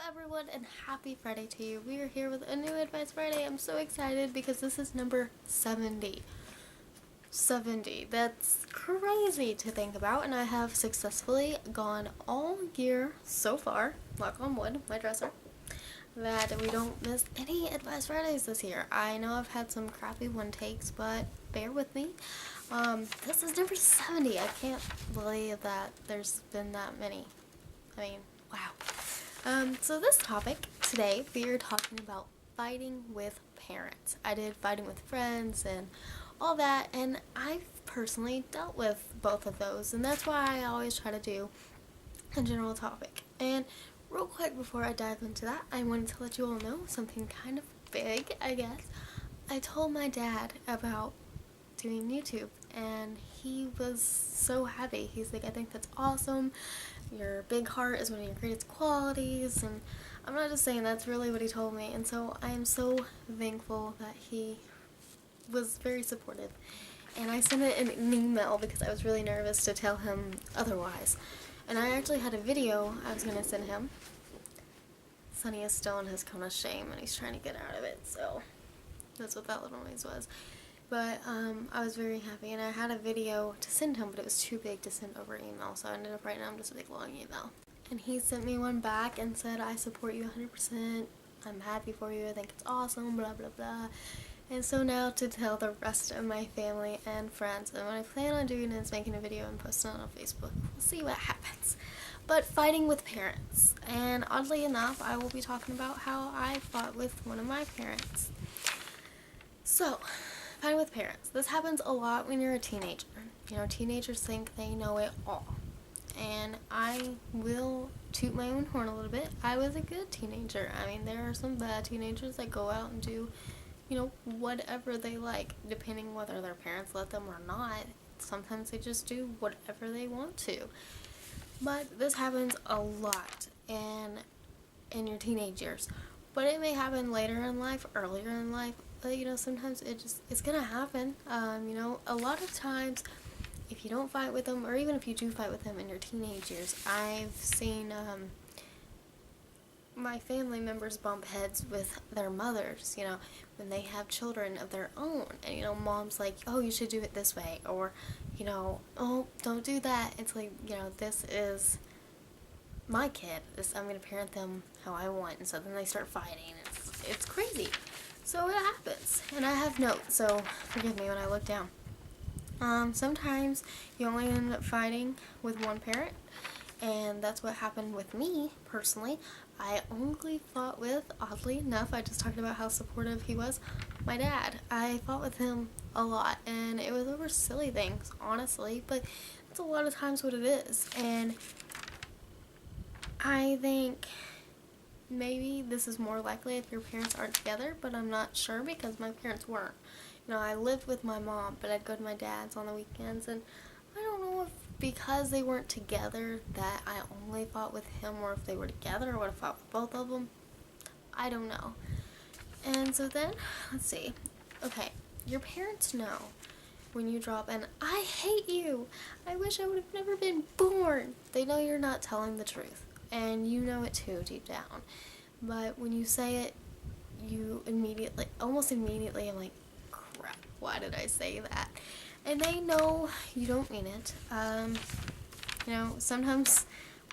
everyone, and happy Friday to you. We are here with a new Advice Friday. I'm so excited because this is number 70. 70. That's crazy to think about, and I have successfully gone all year so far, knock on wood, my dresser, that we don't miss any Advice Fridays this year. I know I've had some crappy one takes, but bear with me. This is number 70. I can't believe that there's been that many. I mean, wow. So this topic today, we are talking about fighting with parents. I did fighting with friends and all that, and I've personally dealt with both of those, and that's why I always try to do a general topic. And real quick before I dive into that, I wanted to let you all know something kind of big, I guess. I told my dad about doing YouTube, and he was so happy. He's like, I think that's awesome. Your big heart is one of your greatest qualities. And I'm not just saying, that's really what he told me. And so I am so thankful that he was very supportive. And I sent it in an email because I was really nervous to tell him otherwise. And I actually had a video I was going to send him. Sonny is still in his cone of shame and he's trying to get out of it, so that's what that little noise was. But I was very happy, and I had a video to send him, but it was too big to send over email, so I ended up writing him just a big long email. And he sent me one back and said, I support you 100%, I'm happy for you, I think it's awesome, blah blah blah. And so now to tell the rest of my family and friends, and what I plan on doing is making a video and posting it on Facebook. We'll see what happens. But fighting with parents, and oddly enough, I will be talking about how I fought with one of my parents. So, fighting with parents. This happens a lot when you're a teenager. You know, teenagers think they know it all. And I will toot my own horn a little bit. I was a good teenager. I mean, there are some bad teenagers that go out and do, you know, whatever they like, depending whether their parents let them or not. Sometimes they just do whatever they want to. But this happens a lot in your teenage years. But it may happen later in life, earlier in life. But, you know, sometimes it's gonna happen. You know, a lot of times, if you don't fight with them, or even if you do fight with them in your teenage years, I've seen my family members bump heads with their mothers, you know, when they have children of their own. And, you know, mom's like, oh, you should do it this way. Or, you know, oh, don't do that. It's like, you know, this is my kid. I'm gonna parent them how I want. And so then they start fighting. It's crazy. So it happens, and I have notes, so forgive me when I look down. Sometimes you only end up fighting with one parent, and that's what happened with me, personally. I only fought with, oddly enough, I just talked about how supportive he was, my dad. I fought with him a lot, and it was over silly things, honestly, but that's a lot of times what it is. And I think maybe this is more likely if your parents aren't together, but I'm not sure because my parents weren't. You know, I lived with my mom, but I'd go to my dad's on the weekends, and I don't know if because they weren't together that I only fought with him, or if they were together I would have fought with both of them. I don't know. And so then, let's see. Okay, your parents know when you drop an I hate you, I wish I would have never been born. They know you're not telling the truth. And you know it too, deep down. But when you say it, you almost immediately, I'm like, crap, why did I say that? And they know you don't mean it. You know, sometimes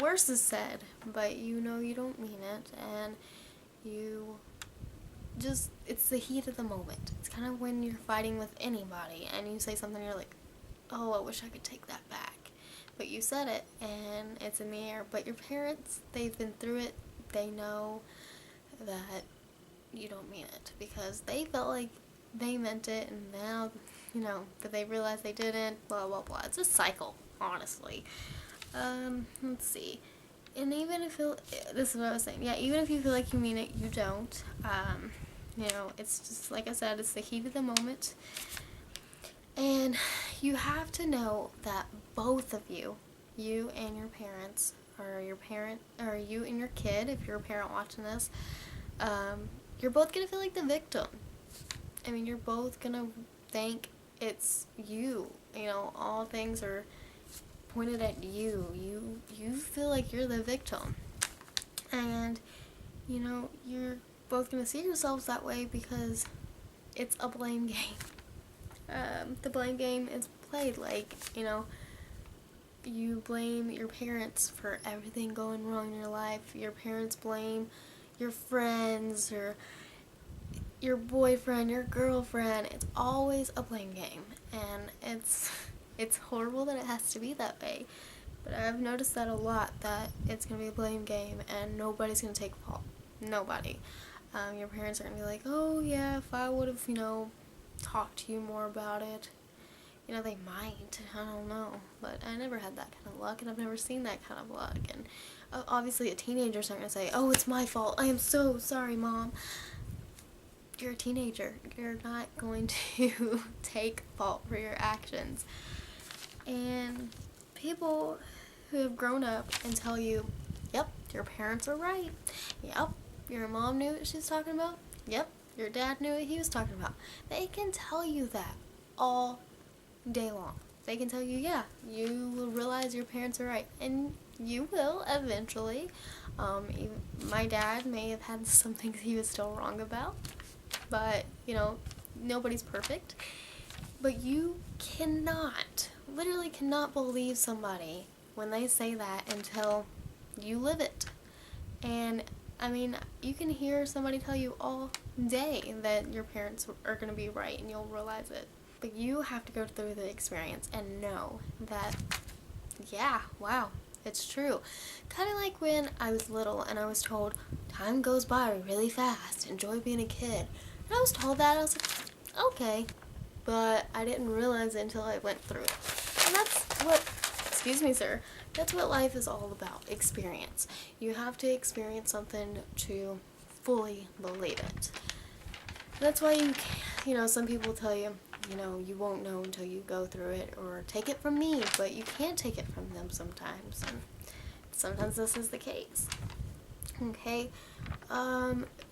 worse is said, but you know you don't mean it. And you just, it's the heat of the moment. It's kind of when you're fighting with anybody and you say something, you're like, oh, I wish I could take that back. But you said it, and it's in the air. But your parents, they've been through it. They know that you don't mean it because they felt like they meant it, and now, you know, that they realize they didn't, blah, blah, blah. It's a cycle, honestly. Let's see. And even if this is what I was saying. Yeah, even if you feel like you mean it, you don't. You know, it's just, like I said, it's the heat of the moment. And you have to know that both of you and your parents, or you and your kid, if you're a parent watching this, you're both going to feel like the victim. I mean, you're both going to think it's you. You know, all things are pointed at you. You feel like you're the victim. And you know, you're both going to see yourselves that way because it's a blame game. The blame game is played like, you know, you blame your parents for everything going wrong in your life. Your parents blame your friends or your boyfriend, your girlfriend. It's always a blame game, and it's horrible that it has to be that way. But I've noticed that a lot, that it's going to be a blame game and nobody's going to take fault. Nobody. Your parents are going to be like, oh yeah, if I would have, you know, talked to you more about it. You know, they might. I don't know. But I never had that kind of luck, and I've never seen that kind of luck. And obviously a teenager's not going to say, oh, it's my fault. I am so sorry, Mom. You're a teenager. You're not going to take fault for your actions. And people who have grown up and tell you, yep, your parents are right. Yep, your mom knew what she was talking about. Yep, your dad knew what he was talking about. They can tell you that all day long. They can tell you, yeah, you will realize your parents are right. And you will eventually. My dad may have had some things he was still wrong about. But, you know, nobody's perfect. But you cannot, literally cannot believe somebody when they say that until you live it. And, I mean, you can hear somebody tell you all day that your parents are going to be right and you'll realize it. But you have to go through the experience and know that, yeah, wow, it's true. Kind of like when I was little and I was told, time goes by really fast, enjoy being a kid. And I was told that, I was like, okay. But I didn't realize it until I went through it. And that's what, excuse me, sir, that's what life is all about, experience. You have to experience something to fully believe it. That's why you know, some people tell you, you know, you won't know until you go through it, or take it from me, but you can't take it from them sometimes. And sometimes this is the case. Okay?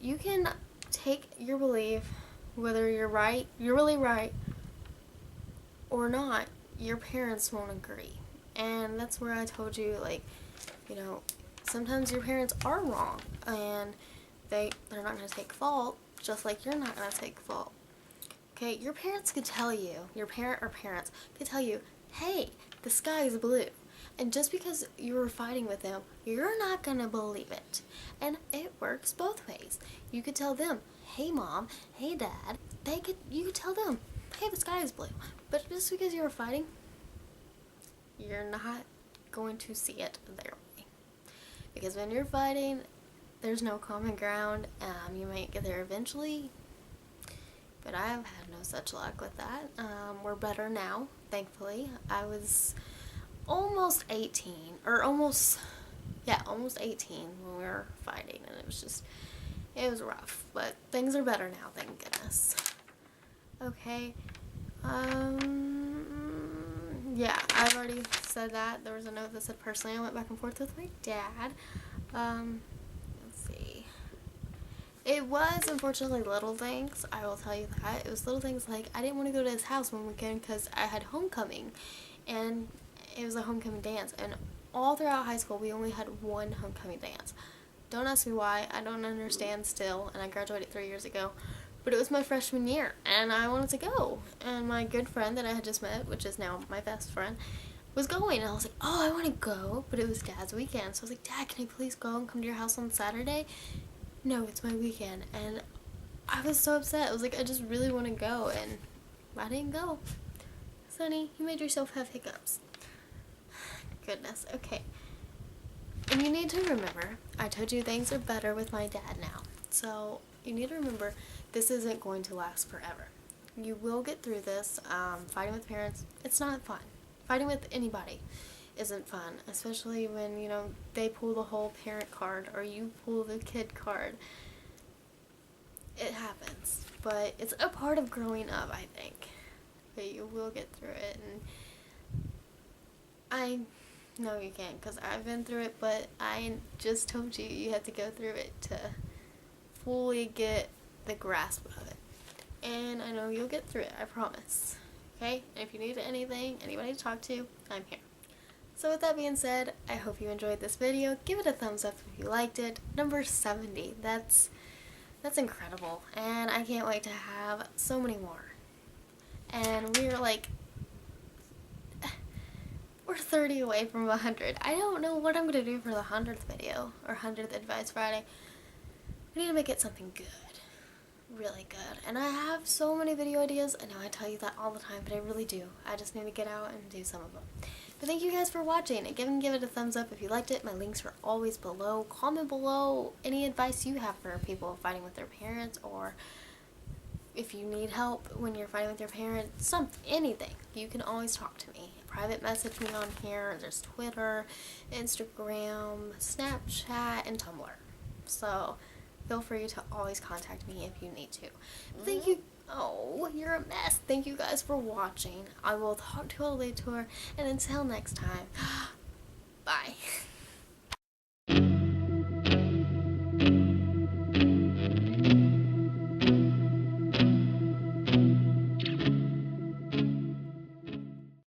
You can take your belief, whether you're right, you're really right, or not, your parents won't agree. And that's where I told you, like, you know, sometimes your parents are wrong, and they're not going to take fault, just like you're not going to take fault. Okay, your parents could tell you, your parent or parents could tell you, hey, the sky is blue. And just because you were fighting with them, you're not going to believe it. And it works both ways. You could tell them, hey mom, hey dad. You could tell them, hey, the sky is blue. But just because you were fighting, you're not going to see it their way. Because when you're fighting, there's no common ground. You might get there eventually, but I've had no such luck with that. We're better now, thankfully. I was almost 18, or almost 18 when we were fighting, and it was rough, but things are better now, thank goodness. Okay, yeah, I've already said that. There was a note that said, personally, I went back and forth with my dad. Let's see. It was, unfortunately, little things. I will tell you that. It was little things like, I didn't want to go to his house one weekend because I had homecoming, and it was a homecoming dance, and all throughout high school, we only had one homecoming dance. Don't ask me why. I don't understand still, and I graduated 3 years ago. But it was my freshman year, and I wanted to go. And my good friend that I had just met, which is now my best friend, was going. And I was like, oh, I want to go. But it was Dad's weekend. So I was like, Dad, can I please go and come to your house on Saturday? No, it's my weekend. And I was so upset. I was like, I just really want to go. And I didn't go. Sonny, you made yourself have hiccups. Goodness. Okay. And you need to remember, I told you things are better with my dad now. So you need to remember, this isn't going to last forever. You will get through this. Fighting with parents, it's not fun. Fighting with anybody isn't fun, especially when, you know, they pull the whole parent card or you pull the kid card. It happens, but it's a part of growing up, I think. But you will get through it, and I know you can, because I've been through it, but I just told you you have to go through it to fully get the grasp of it. And I know you'll get through it, I promise. Okay? And if you need anything, anybody to talk to, I'm here. So with that being said, I hope you enjoyed this video. Give it a thumbs up if you liked it. Number 70. That's incredible. And I can't wait to have so many more. And we're 30 away from 100. I don't know what I'm going to do for the 100th video, or 100th Advice Friday. We need to make it something good. Really good. And I have so many video ideas. I know I tell you that all the time, but I really do. I just need to get out and do some of them. But thank you guys for watching. Again, give it a thumbs up if you liked it. My links are always below. Comment below any advice you have for people fighting with their parents, or if you need help when you're fighting with your parents, anything. You can always talk to me. Private message me on here. There's Twitter, Instagram, Snapchat, and Tumblr. So feel free to always contact me if you need to. Thank you. Oh, you're a mess. Thank you guys for watching. I will talk to you all later, and until next time, bye.